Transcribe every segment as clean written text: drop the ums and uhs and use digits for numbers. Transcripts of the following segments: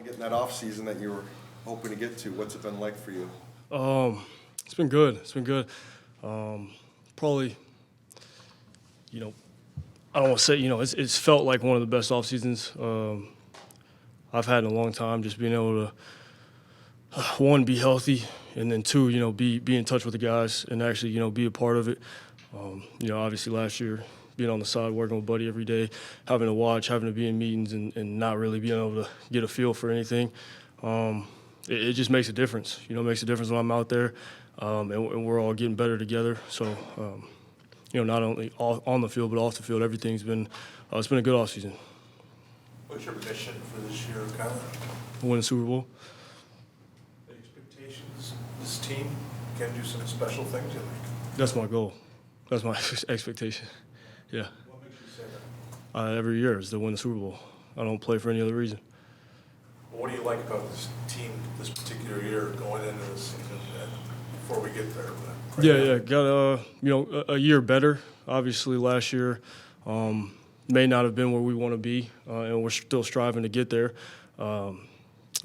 getting that off season that you were hoping to get to? What's it been like for you? It's been good. It's been good. Probably, I don't want to say, it's felt like one of the best off seasons I've had in a long time. Just being able to, one, be healthy, and then two, be in touch with the guys and actually, be a part of it. Obviously last year, being on the side, working with Buddy every day, having to watch, having to be in meetings, and not really being able to get a feel for anything. It just makes a difference. It makes a difference when I'm out there, and we're all getting better together. So, not only on the field but off the field, everything's been it's been a good offseason. What's your mission for this year, Kyle? Win the Super Bowl. The expectations, this team can do some special things, you think? That's my goal. That's my expectation. Yeah. What makes you say that? Every year is to win the Super Bowl. I don't play for any other reason. What do you like about this team this particular year going into this season before we get there? Yeah. Got a year better. Obviously, last year may not have been where we want to be, and we're still striving to get there. A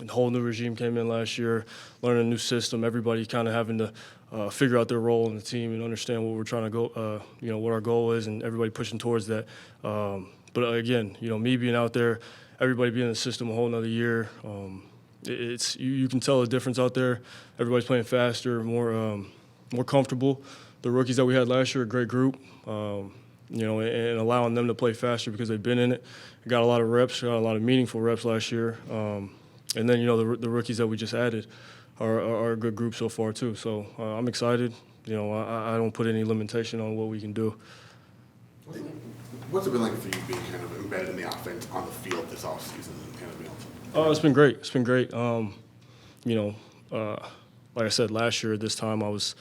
whole new regime came in last year, learning a new system. Everybody kind of having to figure out their role in the team and understand what we're trying to go. What our goal is, and everybody pushing towards that. But again, me being out there, everybody being in the system a whole another year. It's you can tell the difference out there. Everybody's playing faster, more comfortable. The rookies that we had last year, a great group, and allowing them to play faster because they've been in it. Got a lot of reps, got a lot of meaningful reps last year. And then, the rookies that we just added are a good group so far too. So I'm excited. I don't put any limitation on what we can do. What's it been like for you being kind of embedded in the offense on the field this offseason and kind of being able to? It's been great. It's been great. Like I said, last year at this time I was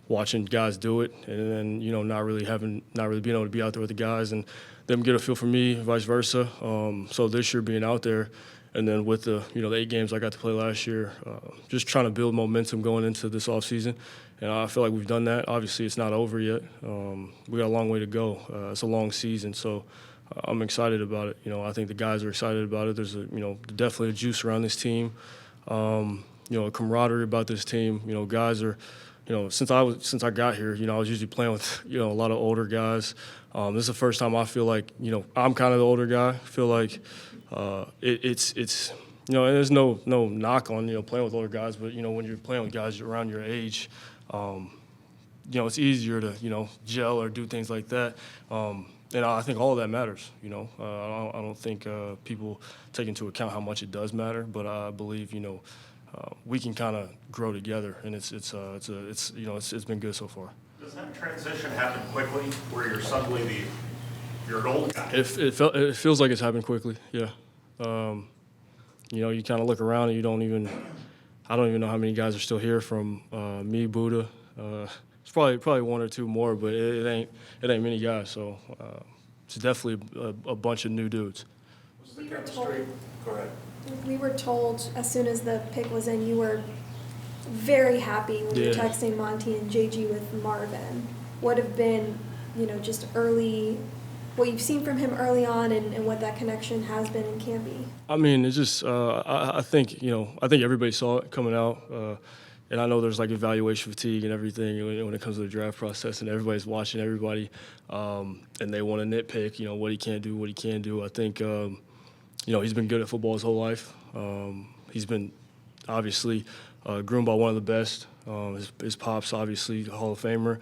watching guys do it, and then not really being able to be out there with the guys and them get a feel for me, vice versa. So this year being out there, and then with the 8 games I got to play last year, just trying to build momentum going into this offseason. And I feel like we've done that. Obviously, it's not over yet. We got a long way to go. It's a long season, so I'm excited about it. I think the guys are excited about it. There's definitely a juice around this team. A camaraderie about this team. Guys are, since I got here, I was usually playing with a lot of older guys. This is the first time I feel like I'm kind of the older guy. I feel like it's and there's no knock on playing with older guys, but when you're playing with guys around your age, it's easier to gel or do things like that. And I think all of that matters. I don't think people take into account how much it does matter, but I believe we can kind of grow together, and it's been good so far. Does that transition happen quickly, where you're suddenly you're an old guy? It feels like it's happened quickly. Yeah. You kind of look around and I don't even know how many guys are still here from me, Buddha. It's probably one or two more, but it ain't many guys. So it's definitely a bunch of new dudes. What's the chemistry? Go ahead. We were told as soon as the pick was in, you were very happy when you were texting Monty and JG with Marvin. What have been, just early, what you've seen from him early on, and what that connection has been and can be? I mean, it's just I think everybody saw it coming out, and I know there's like evaluation fatigue and everything when it comes to the draft process, and everybody's watching everybody, and they want to nitpick, what he can't do, what he can do. I think. He's been good at football his whole life. He's been obviously groomed by one of the best. His pop's obviously a Hall of Famer.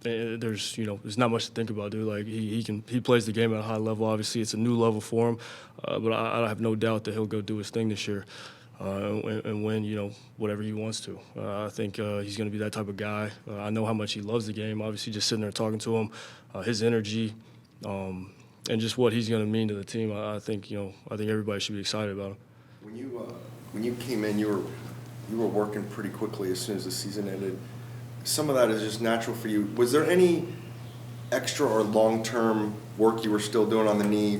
There's not much to think about, dude. Like he plays the game at a high level. Obviously, it's a new level for him, but I have no doubt that he'll go do his thing this year and win. Whatever he wants to. I think he's going to be that type of guy. I know how much he loves the game. Obviously, just sitting there talking to him, his energy. And just what he's going to mean to the team, I think everybody should be excited about him. When you came in, you were working pretty quickly as soon as the season ended. Some of that is just natural for you. Was there any extra or long-term work you were still doing on the knee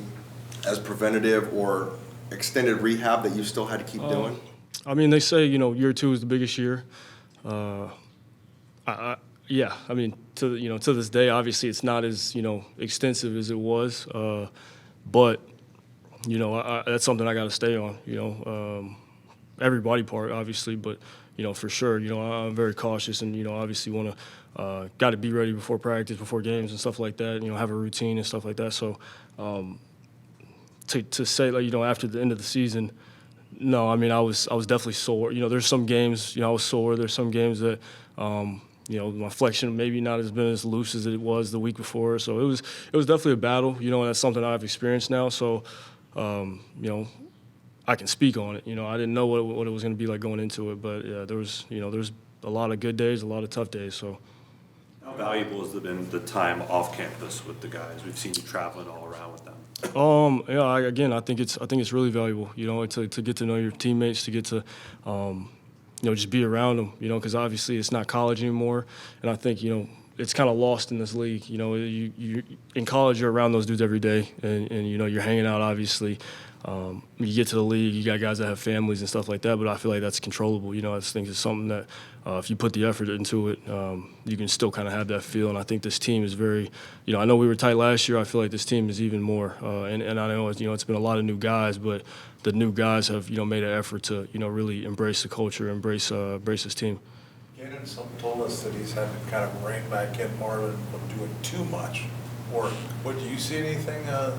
as preventative or extended rehab that you still had to keep doing? I mean, they say year 2 is the biggest year. Yeah, I mean, to this day, obviously, it's not as extensive as it was, but you know, that's something I got to stay on. You know, every body part, obviously, but you know, for sure, you know, I'm very cautious, and you know, obviously want to got to be ready before practice, before games, and stuff like that. You know, have a routine and stuff like that. So, to say, like, you know, after the end of the season, no, I mean, I was definitely sore. You know, there's some games, you know, I was sore. There's some games that, you know, my flexion maybe not has been as loose as it was the week before. So it was definitely a battle. You know, and that's something I've experienced now. So, you know, I can speak on it. You know, I didn't know what it was going to be like going into it, but yeah, there's a lot of good days, a lot of tough days. So. How valuable has been the time off campus with the guys? We've seen you traveling all around with them. Yeah, I think it's really valuable, you know, to get to know your teammates, to get to, you know, just be around them, you know, because obviously it's not college anymore, and I think, you know, it's kind of lost in this league. You know, you in college you're around those dudes every day, and you know you're hanging out. Obviously, you get to the league, you got guys that have families and stuff like that. But I feel like that's controllable. You know, I just think it's something that if you put the effort into it, you can still kind of have that feel. And I think this team is very, you know, I know we were tight last year. I feel like this team is even more. And I know it's been a lot of new guys, but the new guys have made an effort to really embrace the culture, embrace this team. Gannon told us that he's had to kind of rein back in Marvin from doing too much work. What, do you see anything that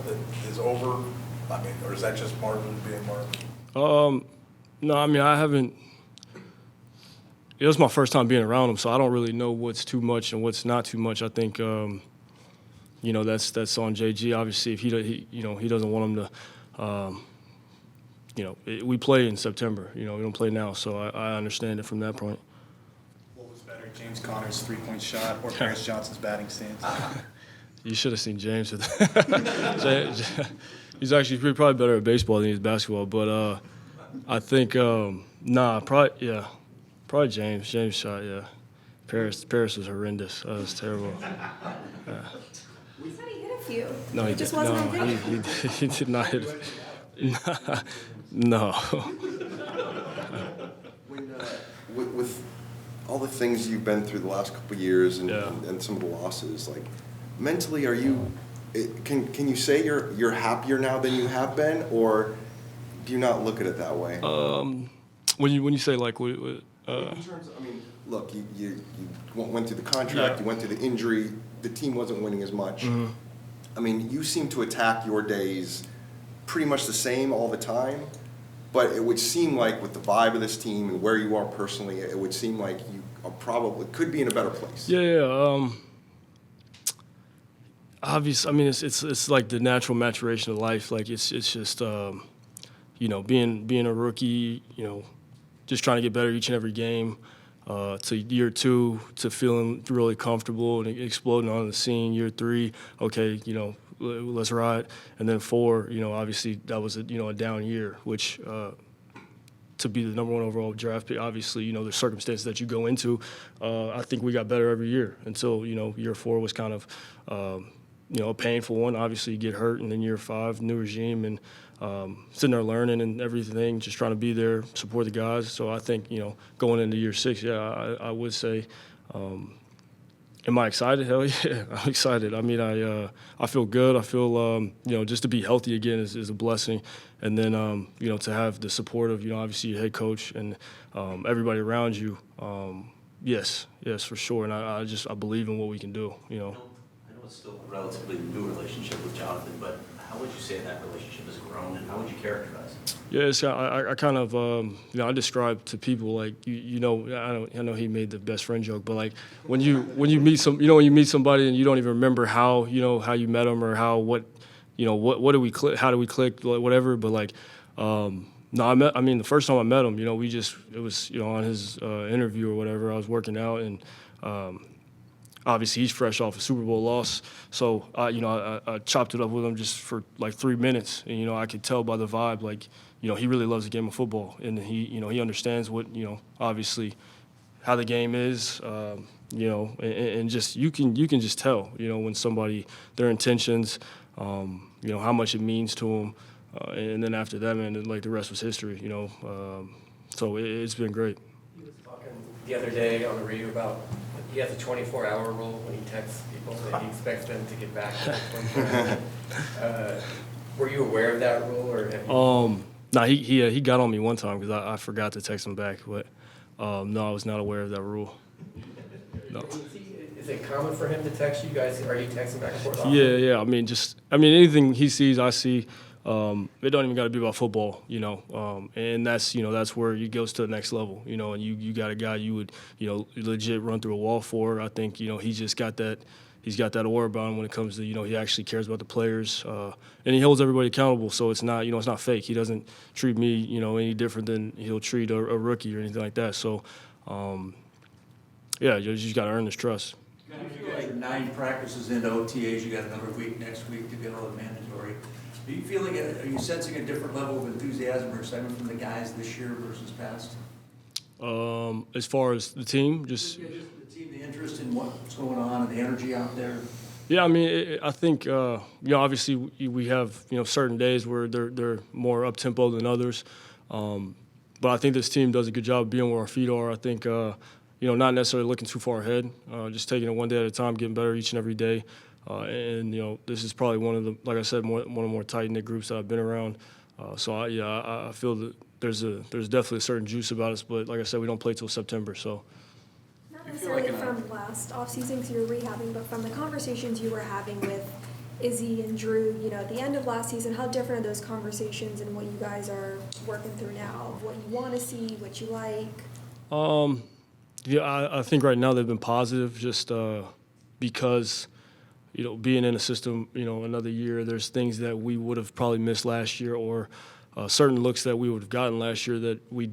is over? I mean, or is that just Marvin being Marvin? No, I mean, I haven't. It was my first time being around him, so I don't really know what's too much and what's not too much. I think, that's on JG. Obviously, if he doesn't want him to, we play in September. We don't play now, so I understand it from that point. What was better, James Conner's three-point shot or Paris Johnson's batting stance? You should have seen James. He's actually probably better at baseball than he is basketball. But I think, probably James. James shot, yeah. Paris was horrendous. That was terrible. He said he hit a few. No, he just did. wasn't No, on video. he did not hit it. No. With all the things you've been through the last couple of years and, Yeah. and some of the losses, like mentally, can you say you're happier now than you have been, or do you not look at it that way? When you say like what In terms of, I mean, look, you went through the contract, Yeah. you went through the injury, the team wasn't winning as much. Mm-hmm. I mean, you seem to attack your days pretty much the same all the time, but it would seem like with the vibe of this team and where you are personally, it would seem like you are probably could be in a better place. Yeah. Obviously, I mean, it's like the natural maturation of life. Like it's just being a rookie, just trying to get better each and every game. To year 2, to feeling really comfortable and exploding on the scene. Year 3, okay, let's ride. And then 4, obviously that was a down year, which to be the number 1 overall draft pick, obviously, there's circumstances that you go into. I think we got better every year until, year 4 was kind of, a painful one. Obviously, you get hurt, and then year 5, new regime, and sitting there learning and everything, just trying to be there, support the guys. So I think, going into year 6, yeah, I would say, am I excited? Hell yeah, I'm excited. I mean, I feel good. I feel, just to be healthy again is a blessing. And then, to have the support of, obviously your head coach and everybody around you, yes, for sure. And I believe in what we can do, I know it's still a relatively new relationship with Jonathan, but how would you say that relationship has grown, and how would you characterize it? Yeah, I kind of, I describe to people like, I know he made the best friend joke, but like when you meet when you meet somebody and you don't even remember how you met them or what do we click, how do we click, whatever. But like, the first time I met him, it was, on his interview or whatever, I was working out and, obviously, he's fresh off a Super Bowl loss, so I chopped it up with him just for like 3 minutes, and I could tell by the vibe, like he really loves the game of football, and he understands what obviously how the game is, and just you can just tell when somebody their intentions, how much it means to them, and then after that, man, like the rest was history, so it's been great. He was talking the other day on the radio about he has a 24-hour rule when he texts people, and he expects them to get back to 24 hours. Were you aware of that rule, or have you? No, he got on me one time because I forgot to text him back, but no, I was not aware of that rule. No. Is it common for him to text you guys? Are you texting back and forth often? Yeah. I mean, anything he sees, I see. It don't even got to be about football, and that's where he goes to the next level, and you got a guy you would, legit run through a wall for. I think, he's just got that. He's got that aura about him when it comes to, he actually cares about the players, and he holds everybody accountable. So it's not, it's not fake. He doesn't treat me, any different than he'll treat a rookie or anything like that. So, yeah, you just got to earn his trust. You guys are 9 practices into OTAs. You got another week next week to get all the mandatory. Are you feeling are you sensing a different level of enthusiasm or excitement from the guys this year versus past? As far as the team, Just the team, the interest in what's going on and the energy out there. Yeah, I mean, I think obviously we have certain days where they're more up tempo than others, but I think this team does a good job of being where our feet are. I think not necessarily looking too far ahead, just taking it one day at a time, getting better each and every day. And this is probably one of the, like I said, one of the more tight knit groups that I've been around. So I feel that there's definitely a certain juice about us, but like I said, we don't play till September, so. Not necessarily from last offseason because you were rehabbing, but from the conversations you were having with Izzy and Drew, at the end of last season, how different are those conversations and what you guys are working through now? What you want to see, what you like? Yeah, I think right now they've been positive just because, being in a system, another year, there's things that we would have probably missed last year or certain looks that we would have gotten last year that we,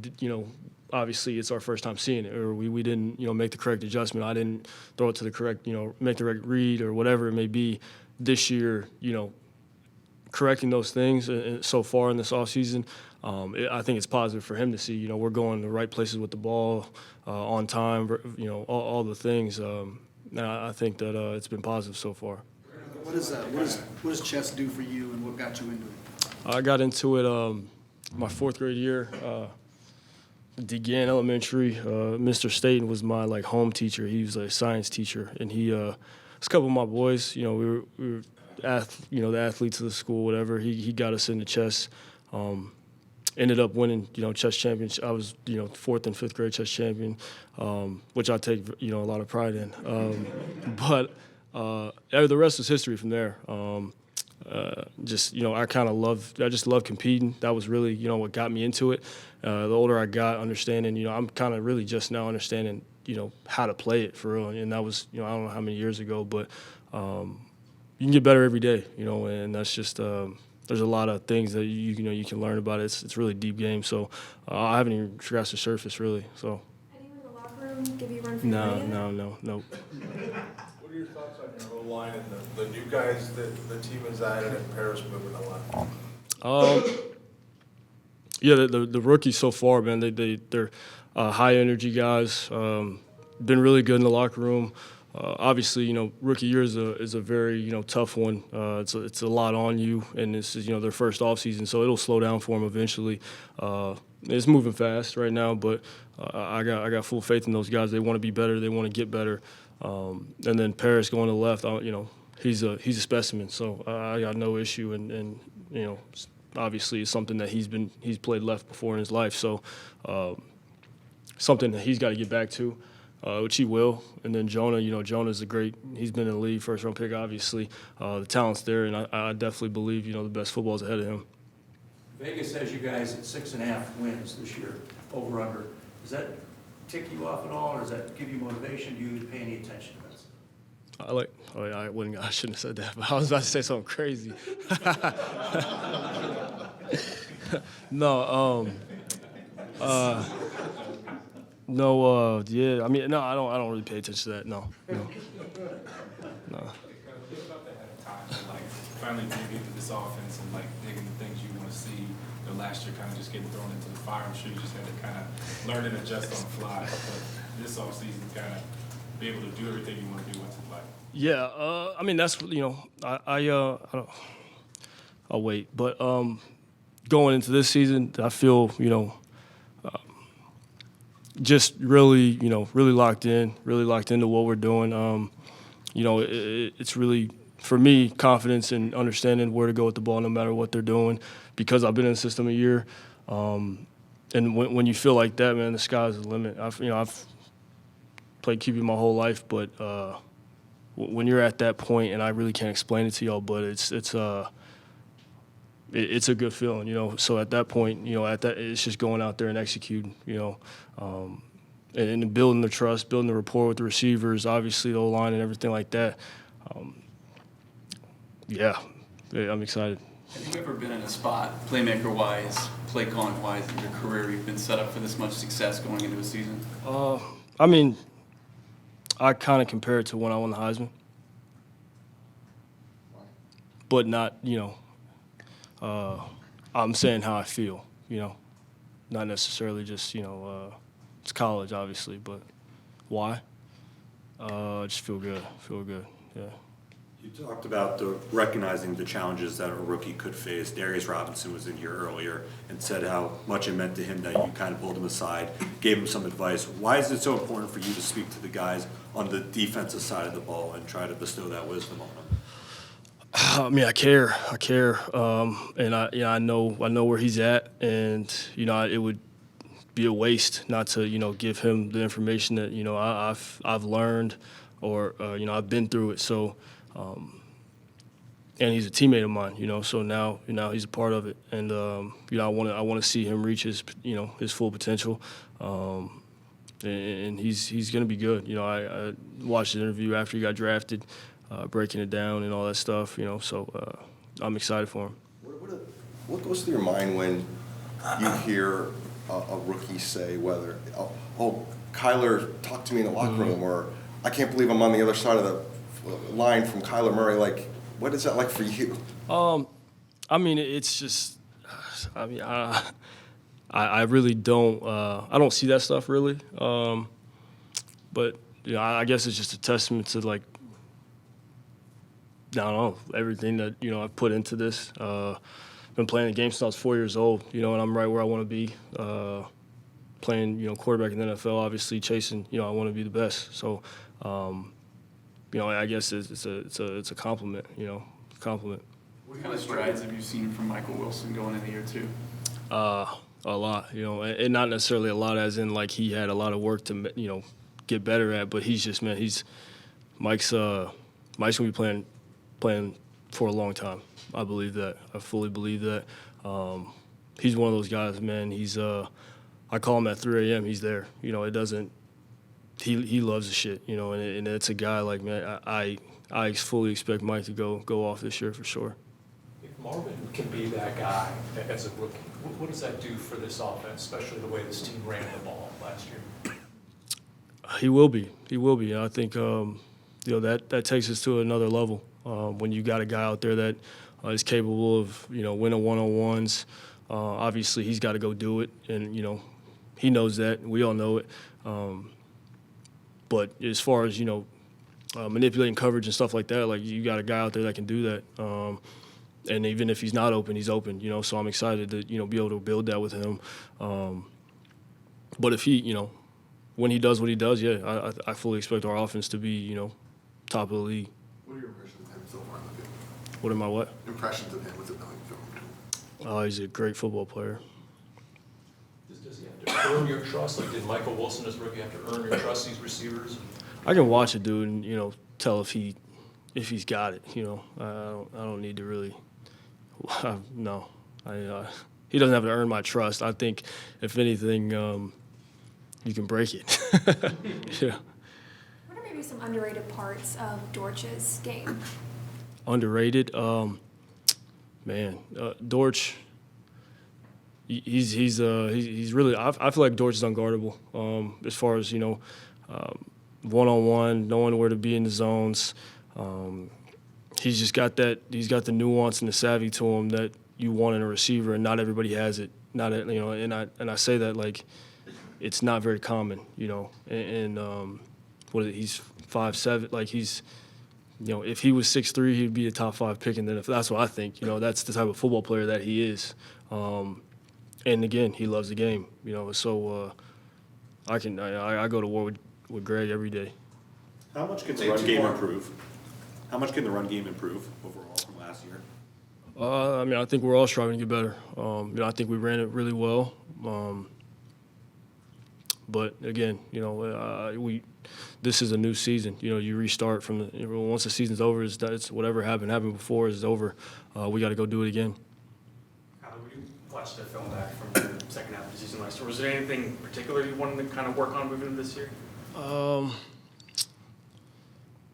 obviously it's our first time seeing it or we didn't, make the correct adjustment. I didn't throw it to the correct, make the right read or whatever it may be. This year, correcting those things so far in this offseason, I think it's positive for him to see, we're going the right places with the ball on time, all the things. I think that it's been positive so far. What does chess do for you, and what got you into it? I got into it my 4th grade year. DeGan Elementary. Mr. Staten was my home teacher. He was a science teacher, and he was a couple of my boys. We were the athletes of the school, whatever. He got us into chess. Ended up winning, chess championship. I was, 4th and 5th grade chess champion, which I take, a lot of pride in. But the rest is history from there. I just love competing. That was really, what got me into it. The older I got, understanding, I'm kind of really just now understanding, how to play it for real. And that was, I don't know how many years ago, but you can get better every day, and that's just there's a lot of things that you can learn about it. It's really deep game. So I haven't even scratched the surface really. So. Anyone in the locker room give you a run for your money? No. What are your thoughts on your O-line and the new guys that the team has added and Paris moving along? Yeah, the rookies so far, man, they're high energy guys. Been really good in the locker room. Obviously, rookie year is a very tough one. It's a lot on you, and this is their first off season, so it'll slow down for them eventually. It's moving fast right now, but I got full faith in those guys. They want to be better. They want to get better. And then Paris going to the left, he's a specimen. So I got no issue, and obviously it's something that he's played left before in his life. So something that he's got to get back to. Which he will. And then Jonah, Jonah's he's been in the league, first-round pick, obviously. The talent's there, and I definitely believe, the best football's ahead of him. Vegas has you guys at 6.5 wins this year, over under. Does that tick you off at all, or does that give you motivation? Do you pay any attention to this? I shouldn't have said that, but I was about to say something crazy. No, yeah. I mean, no, I don't really pay attention to that. No. Finally dig into this offense and digging the things you want to see. Last year, kind of just getting thrown into the fire. I'm sure you just had to kind of learn and adjust on the fly. But this offseason, kind of be able to do everything you want to do once you play. Yeah. I mean, that's I'll wait. But going into this season, I feel just really locked into what we're doing. It's really for me, confidence and understanding where to go with the ball no matter what they're doing, because I've been in the system a year. And when you feel like that, man, the sky's the limit. I've played QB my whole life, but when you're at that point, and I really can't explain it to y'all, but it's a good feeling, So at that point, it's just going out there and executing, and building the trust, building the rapport with the receivers, obviously the O-line and everything like that. Yeah, I'm excited. Have you ever been in a spot, playmaker-wise, play calling-wise, in your career, you've been set up for this much success going into a season? I mean, I kind of compare it to when I won the Heisman, but not, I'm saying how I feel, not necessarily just, it's college, obviously, but why? Just feel good, yeah. You talked about recognizing the challenges that a rookie could face. Darius Robinson was in here earlier and said how much it meant to him that you kind of pulled him aside, gave him some advice. Why is it so important for you to speak to the guys on the defensive side of the ball and try to bestow that wisdom on them? I mean, I care, and I know where he's at, and it would be a waste not to give him the information that I've learned, or I've been through it. So, and he's a teammate of mine, so now he's a part of it, and I want to see him reach his his full potential, and he's going to be good. I watched the interview after he got drafted. Breaking it down and all that stuff, so I'm excited for him. What goes through your mind when you hear a rookie say whether, Kyler talked to me in the locker room, or I can't believe I'm on the other side of the line from Kyler Murray? Like, what is that like for you? I mean, it's just, I really don't, I don't see that stuff really, but I guess it's just a testament to like, I don't know, everything that, I've put into this. Been playing the game since I was 4 years old, and I'm right where I want to be. Playing, quarterback in the NFL, obviously chasing, I want to be the best. So, I guess it's a compliment, compliment. What kind of strides have you seen from Michael Wilson going into year two? A lot, and not necessarily a lot as in like he had a lot of work to, get better at, but he's just, man, Mike's gonna be playing for a long time. I believe that. I fully believe that. He's one of those guys, man. He's I call him at 3 a.m. He's there. It doesn't. He loves the shit. And it's a guy like, man. I fully expect Mike to go off this year for sure. If Marvin can be that guy as a rookie, what does that do for this offense, especially the way this team ran the ball last year? He will be. I think that takes us to another level. When you got a guy out there that is capable of, winning one-on-ones, obviously he's got to go do it, and, he knows that. We all know it. But as far as, manipulating coverage and stuff like that, like you got a guy out there that can do that. And even if he's not open, he's open, so I'm excited to, be able to build that with him. But if he, when he does what he does, yeah, I fully expect our offense to be, top of the league. What are your impressions of him so far in the field? What am I what? Impressions of him, what's it like film? He's a great football player. Does he have to earn your trust? Like, did Michael Wilson as rookie have to earn your trust, these receivers? I can watch a dude and, tell if he's got it, I don't need to really, no. He doesn't have to earn my trust. I think, if anything, you can break it. Yeah. What are maybe some underrated parts of Dortch's game? Underrated? Dortch, he's really, I feel like Dortch is unguardable, as far as, one-on-one, knowing where to be in the zones. He's just got he's got the nuance and the savvy to him that you want in a receiver, and not everybody has it. And I say that like it's not very common, and he's 5'7", like he's, if he was 6'3", he'd be a top 5 pick, and then if that's what I think, that's the type of football player that he is. And again, he loves the game, so I go to war with Greg every day. How much can the run game improve? How much can the run game improve overall from last year? I mean, I think we're all striving to get better. I think we ran it really well. But again, this is a new season. You restart from once the season's over. It's whatever happened before is over. We got to go do it again. When you watched the film back from the second half of the season last year, was there anything particular you wanted to kind of work on moving into this year?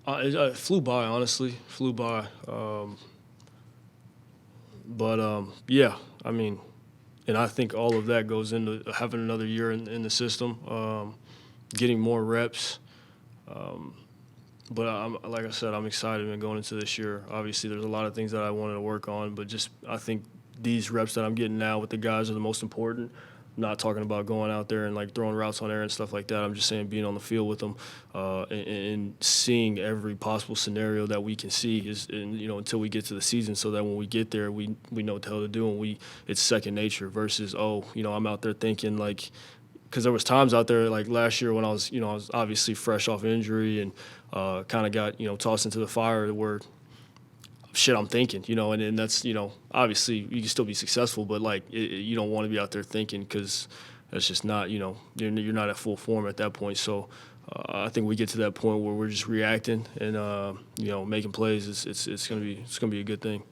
It flew by, honestly. Flew by. Yeah, I mean, and I think all of that goes into having another year in the system, getting more reps. But like I said, I'm excited and going into this year. Obviously, there's a lot of things that I wanted to work on, but I think these reps that I'm getting now with the guys are the most important. I'm not talking about going out there and like throwing routes on air and stuff like that. I'm just saying being on the field with them and seeing every possible scenario that we can see until we get to the season, so that when we get there, we know what the hell to do, and it's second nature versus I'm out there thinking like. Because there was times out there like last year when I was obviously fresh off injury and kind of got tossed into the fire where shit I'm thinking and that's obviously you can still be successful, but like you don't want to be out there thinking, because that's just not you're not at full form at that point. So I think we get to that point where we're just reacting and making plays. It's gonna be a good thing.